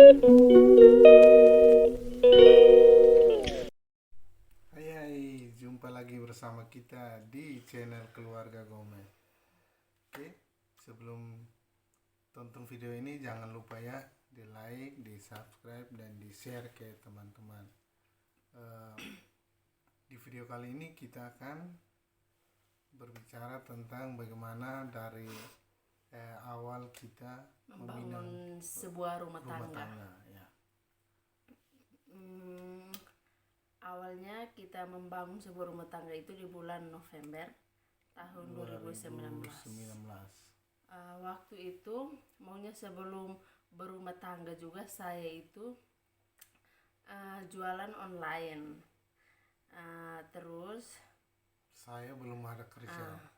Hai, jumpa lagi bersama kita di channel Keluarga Gomez. Oke, sebelum tonton video ini jangan lupa ya di like, di subscribe, dan di share ke teman-teman. Di video kali ini kita akan berbicara tentang bagaimana dari awal kita membangun sebuah rumah tangga. Ya. Awalnya kita membangun sebuah rumah tangga itu di bulan November tahun 2019. Waktu itu maunya sebelum berumah tangga juga saya itu jualan online. Terus Saya belum ada kerja.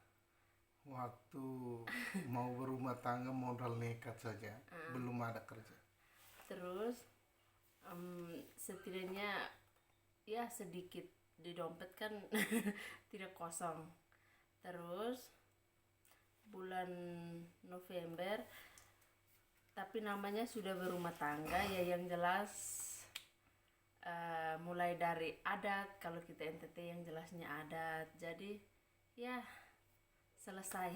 Waktu mau berumah tangga modal nekat saja, belum ada kerja. terus setidaknya ya sedikit di dompet kan tidak kosong. Terus bulan November, tapi namanya sudah berumah tangga ya, yang jelas mulai dari adat, kalau kita NTT yang jelasnya adat, jadi ya selesai.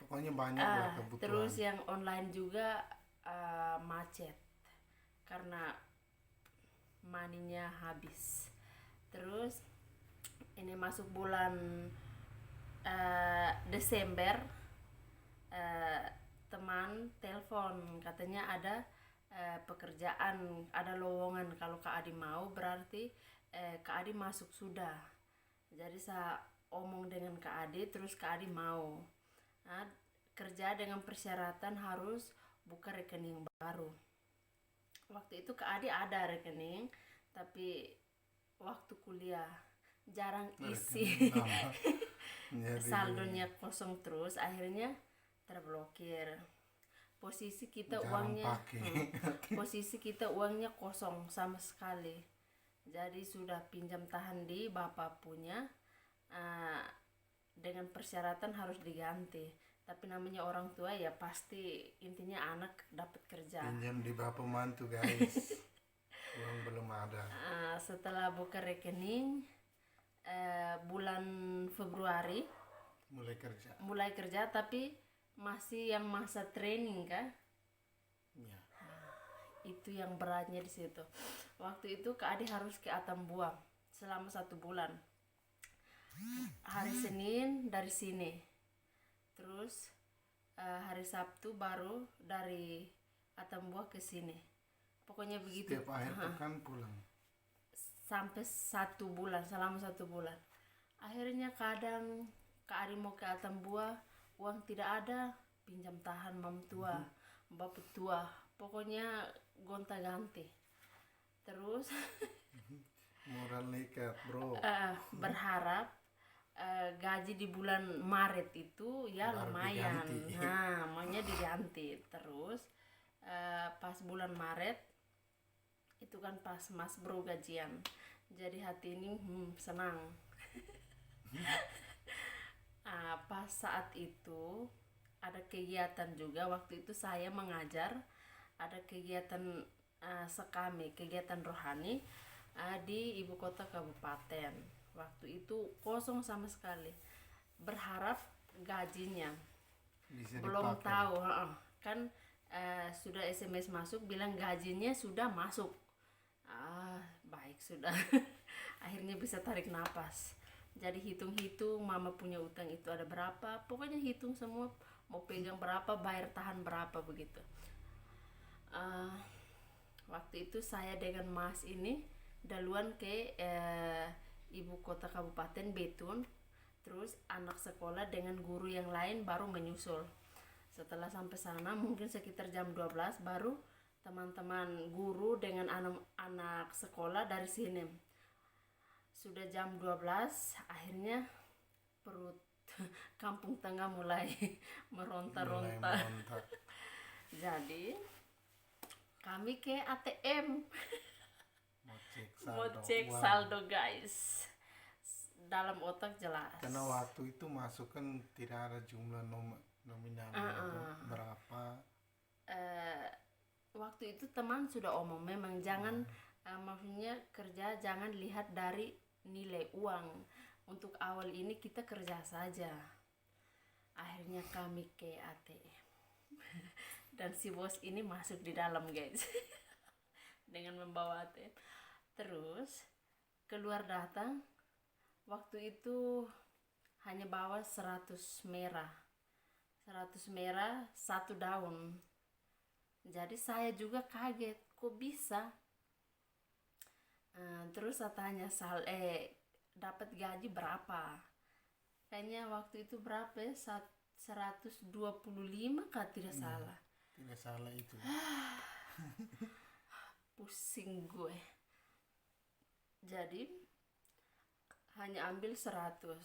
Pokoknya banyak lah kebutuhan. Terus yang online juga macet karena maninya habis. Terus ini masuk bulan Desember, teman telepon katanya ada pekerjaan, ada lowongan, kalau Kak Adi mau berarti Kak Adi masuk sudah. Jadi saya omong dengan Kak Adi, terus Kak Adi mau. Kerja dengan persyaratan harus buka rekening baru. Waktu itu Kak Adi ada rekening, tapi waktu kuliah jarang isi. Saldonya kosong terus, akhirnya terblokir. Posisi kita uangnya kosong sama sekali. Jadi sudah pinjam tahan di bapak punya, dengan persyaratan harus diganti. Tapi namanya orang tua ya pasti intinya anak dapat kerja. Pinjam di bapak mantu guys. Uang belum ada. Setelah buka rekening bulan Februari mulai kerja, tapi masih yang masa training kan ya. Itu yang beratnya di situ. Waktu itu Kak Adi harus ke Atambua selama 1 bulan. Hari Senin dari sini, terus hari Sabtu baru dari Atambua ke sini. Pokoknya begitu. Setiap akhir pekan pulang. Sampai 1 bulan, selama 1 bulan. Akhirnya kadang Kak Adi mau ke Atambua, uang tidak ada, pinjam tahan mam tua, bapak tua, pokoknya gonta-ganti. Terus Moral nekat bro. Berharap gaji di bulan Maret itu ya baru lumayan diganti. Maunya diganti. Terus pas bulan Maret itu kan pas Mas Bro gajian, jadi hati ini senang. Pas saat itu ada kegiatan juga, waktu itu saya mengajar, ada kegiatan sekami, kegiatan rohani di ibu kota kabupaten. Waktu itu kosong sama sekali, berharap gajinya bisa belum dipakai. Tahu kan sudah SMS masuk bilang gajinya sudah masuk. Baik sudah. Akhirnya bisa tarik napas. Jadi hitung-hitung mama punya utang itu ada berapa, pokoknya hitung semua, mau pegang berapa, bayar tahan berapa, begitu. Waktu itu saya dengan Mas ini duluan ke ibu kota kabupaten Betun, terus anak sekolah dengan guru yang lain baru menyusul. Setelah sampai sana mungkin sekitar jam 12 baru teman-teman guru dengan anak sekolah dari sini. Sudah jam 12 akhirnya perut kampung tengah mulai meronta-ronta. Jadi kami ke ATM mau cek saldo guys. Dalam otak jelas. Karena waktu itu masuk kan tidak ada jumlah nominal berapa. Waktu waktu itu teman sudah omong memang jangan maksudnya kerja jangan lihat dari nilai uang. Untuk awal ini kita kerja saja. Akhirnya kami ke ATM dan si bos ini masuk di dalam guys dengan membawa ATM. Terus keluar datang, waktu itu hanya bawa 100 merah 1 daun. Jadi saya juga kaget kok bisa. Terus saya tanya dapat gaji berapa, kayaknya waktu itu berapa ya, 125 kah tidak salah. Tidak salah itu. Pusing gue. Jadi hanya ambil 100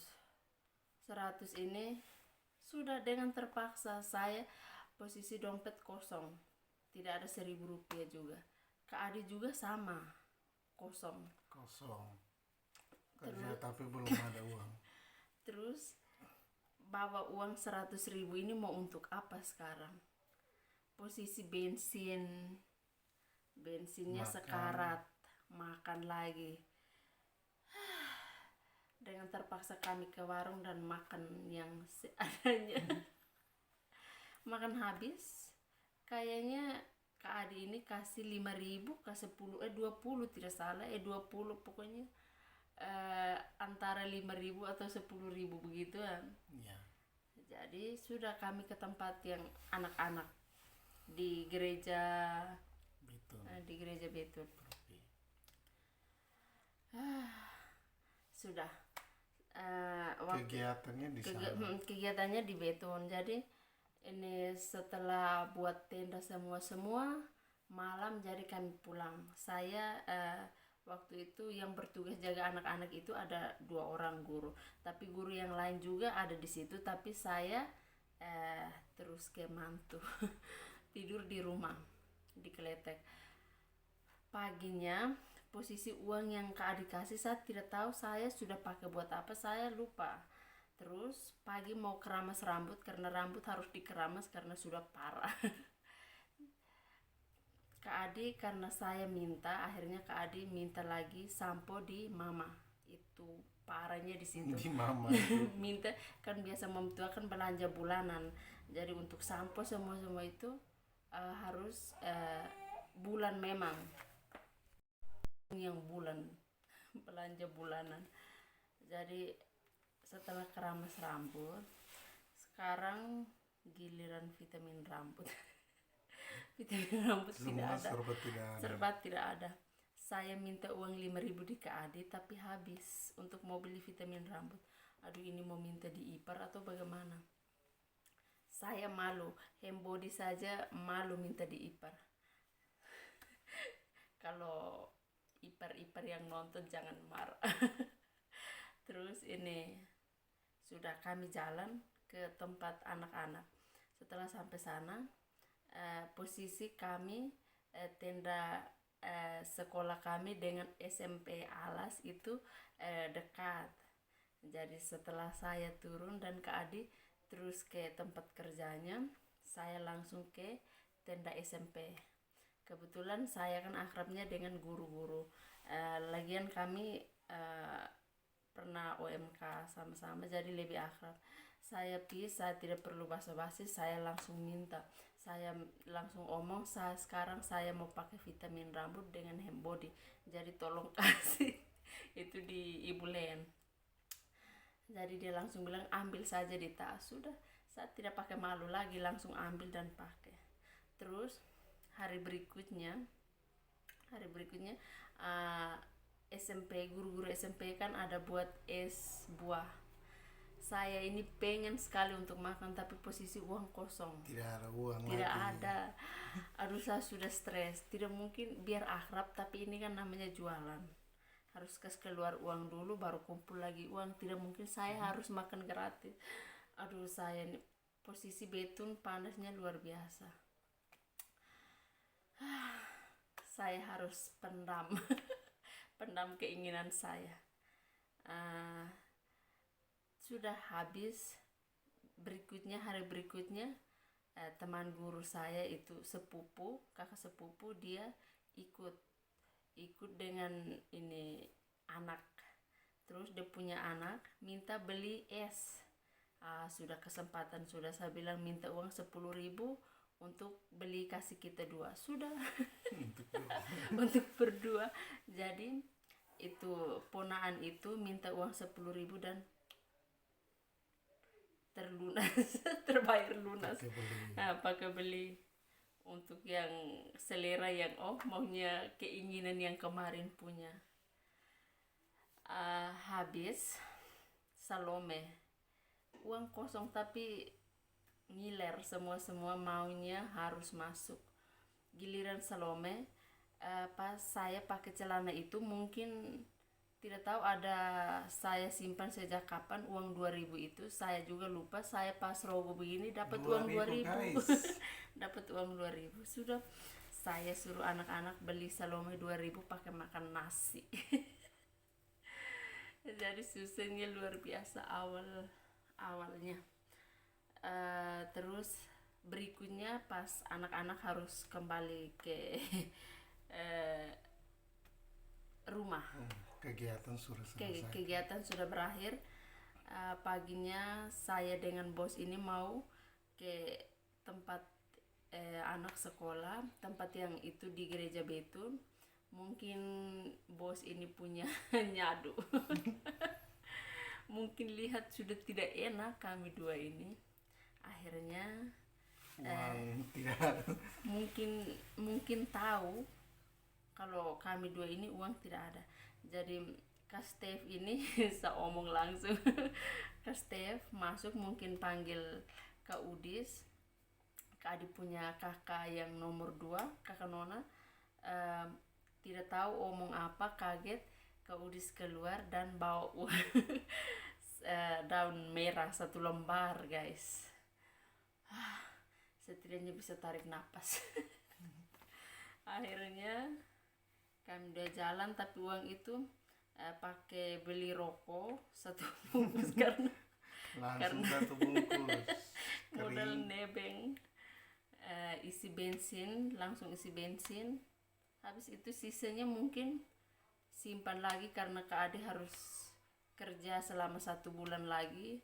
ini sudah dengan terpaksa saya posisi dompet kosong, tidak ada 1.000 rupiah juga. Kak Adi juga sama, kosong. Kerja tapi belum ada uang. Terus bawa uang 100.000 ini mau untuk apa sekarang? Posisi bensinnya Makan. sekarat, makan lagi. Dengan terpaksa kami ke warung dan makan yang seadanya. Makan habis, kayaknya Kak Adi ini kasih 5.000 ke 10 20 tidak salah 20 pokoknya antara 5.000 atau 10.000 begituan. Ya. Jadi sudah kami ke tempat yang anak-anak di gereja Betul. Sudah Kegiatannya di sana. kegiatannya di Beton. Jadi ini setelah buat tenda semua malam, jadi kami pulang. Saya waktu itu yang bertugas jaga anak-anak itu ada 2 orang guru, tapi guru yang lain juga ada di situ, tapi saya terus ke mantu tidur di rumah di Kletek. Paginya posisi uang yang Kak Adi kasih saya tidak tahu saya sudah pakai buat apa, saya lupa. Terus pagi mau keramas rambut karena rambut harus dikeramas karena sudah parah. Kak Adi karena saya minta, akhirnya Kak Adi minta lagi sampo di mama. Itu parahnya di situ. Di mama itu. Minta kan biasa mom tua kan belanja bulanan. Jadi untuk sampo semua itu harus bulan memang. Yang bulan belanja bulanan. Jadi setelah keramas rambut, sekarang giliran vitamin rambut. Vitamin rambut Semua tidak ada. serba tidak ada. Saya minta uang 5.000 di Kak Adi tapi habis untuk mau beli vitamin rambut. Aduh, ini mau minta di ipar atau bagaimana? Saya malu, Hembody saja malu minta di ipar. Kalau ipar-ipar yang nonton jangan marah. Terus ini sudah kami jalan ke tempat anak-anak. Setelah sampai sana, posisi kami tenda sekolah kami dengan SMP Alas itu dekat. Jadi setelah saya turun dan Kak Adi terus ke tempat kerjanya, saya langsung ke tenda SMP. Kebetulan saya kan akrabnya dengan guru-guru. Lagian kami pernah OMK sama-sama, jadi lebih akrab. Saya tidak perlu basa-basi, saya langsung minta. Saya langsung omong, sekarang saya mau pakai vitamin rambut dengan Hembody. Jadi tolong kasih. Itu di Ibu Len. Jadi dia langsung bilang ambil saja di tas. Sudah, saya tidak pakai malu lagi, langsung ambil dan pakai. Terus hari berikutnya SMP, guru-guru SMP kan ada buat es buah. Saya ini pengen sekali untuk makan tapi posisi uang kosong. Tidak ada uang Tidak lagi. ada. Aduh, saya sudah stres. Tidak mungkin biar akrab tapi ini kan namanya jualan. Harus keluar uang dulu baru kumpul lagi uang. Tidak mungkin saya harus makan gratis. Aduh, saya ini posisi Beton panasnya luar biasa. Saya harus pendam keinginan saya. Sudah habis hari berikutnya teman guru saya itu sepupu, kakak sepupu, dia ikut ikut dengan ini anak. Terus dia punya anak minta beli es. Sudah kesempatan, sudah saya bilang minta uang 10.000 untuk beli, kasih kita dua, sudah. Untuk berdua. Jadi itu ponaan itu minta uang 10.000 dan terlunas terbayar lunas. Pakai beli untuk yang selera, yang maunya keinginan yang kemarin punya. Habis Salome uang kosong tapi ngiler, semua maunya harus masuk. Giliran Salome, pas saya pakai celana itu mungkin tidak tahu ada saya simpan sejak kapan uang 2.000 itu, saya juga lupa. Saya pas rogo begini dapat uang 2.000. Dapat uang 2.000. Sudah saya suruh anak-anak beli Salome 2.000 pakai makan nasi. Jadi susahnya luar biasa awalnya. Terus berikutnya pas anak-anak harus kembali ke rumah. Kegiatan sudah selesai. Kegiatan sudah berakhir. Paginya saya dengan bos ini mau ke tempat anak sekolah, tempat yang itu di gereja Betun. Mungkin bos ini punya nyadu. Mungkin lihat sudah tidak enak kami dua ini. Akhirnya tidak. Mungkin tahu kalau kami dua ini uang tidak ada. Jadi Kak Stef ini saya omong langsung. Kak Stef masuk, mungkin panggil Kak Udis, Kak Adi punya kakak yang nomor 2, kakak Nona. Tidak tahu omong apa, kaget. Kak Udis keluar dan bawa daun merah 1 lembar, guys. Setidaknya bisa tarik napas. Akhirnya kami udah jalan, tapi uang itu pakai beli rokok 1 bungkus karena Langsung 1 bungkus. modal nebeng. Isi bensin, langsung isi bensin. Habis itu sisanya mungkin simpan lagi karena Kak Ade harus kerja selama 1 bulan lagi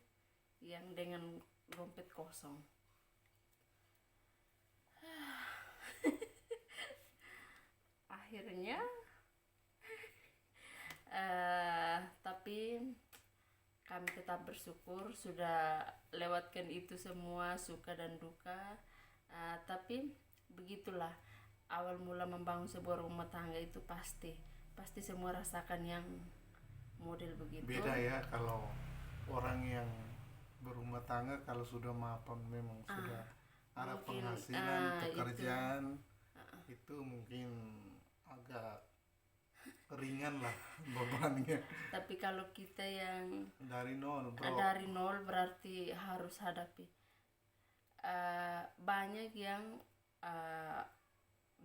yang dengan dompet kosong. Akhirnya tapi kami tetap bersyukur sudah lewatkan itu semua, suka dan duka. Tapi begitulah awal mula membangun sebuah rumah tangga itu, pasti semua rasakan yang model begitu. Beda ya kalau orang yang berumah tangga, kalau sudah mapan memang sudah ada mungkin, penghasilan, pekerjaan itu mungkin agak ringan lah bebannya. Tapi kalau kita yang Dari nol, bro. dari nol berarti harus hadapi. Banyak yang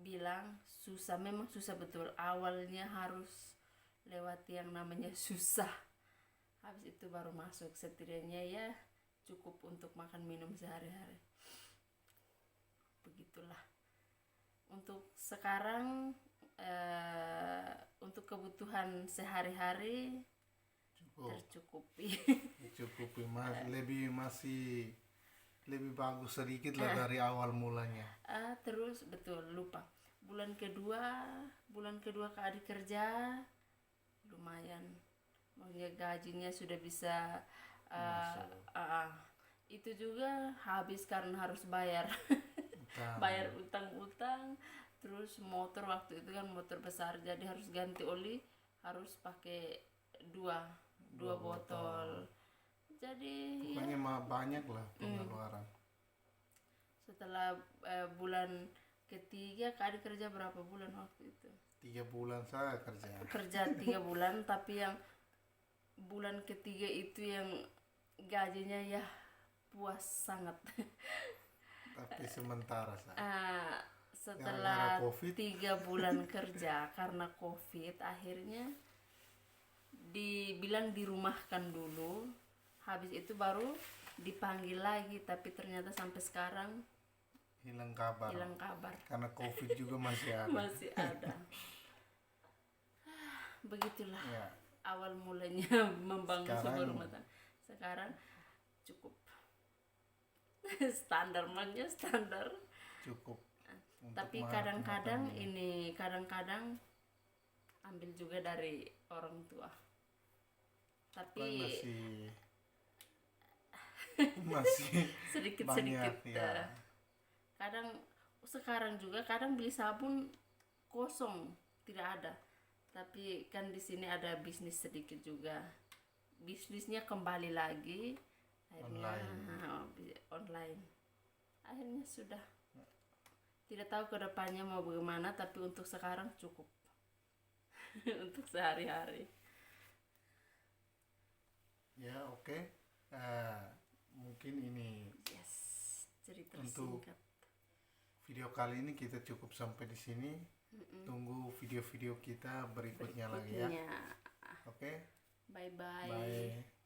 bilang susah, memang susah betul. Awalnya harus lewat yang namanya susah, habis itu baru masuk setidaknya ya cukup untuk makan minum sehari-hari. Begitulah. Untuk sekarang untuk kebutuhan sehari-hari tercukupi. Cukupi masih lebih bagus sedikit lah dari awal mulanya. Terus betul, lupa. Bulan kedua Kak Adi kerja lumayan. Maksudnya gajinya sudah bisa itu juga habis karena harus bayar bayar utang-utang. Terus motor waktu itu kan motor besar, jadi harus ganti oli, harus pakai dua botol. Jadi pokoknya banyak lah pengeluaran. Setelah bulan ketiga Kak Adi kerja berapa bulan waktu itu? 3 bulan saya kerja 3 bulan, tapi yang bulan ketiga itu yang gajinya ya puas sangat. Tapi sementara saya Setelah COVID. 3 bulan kerja karena COVID, akhirnya dibilang dirumahkan dulu. Habis itu baru dipanggil lagi, tapi ternyata sampai sekarang hilang kabar hilang kabar. karena COVID juga masih ada. Masih ada. Begitulah Ya, awal mulanya membangun sebuah Sekarang- rumah tangga. Sekarang cukup standar. cukup. Untuk Tapi kadang-kadang ambil juga dari orang tua. kan Tapi masih sedikit-sedikit. banyak, ya. Kadang sekarang juga kadang beli sabun kosong, tidak ada. Tapi kan di sini ada bisnis sedikit juga. Bisnisnya kembali lagi akhirnya online. Akhirnya sudah tidak tahu ke depannya mau bagaimana, tapi untuk sekarang cukup. Untuk sehari-hari. Ya, oke. Mungkin ini Yes, cerita Untuk singkat. video kali ini kita cukup sampai di sini. Tunggu video-video kita berikutnya lagi ya. Berikutnya. Oke. Bye-bye. Bye.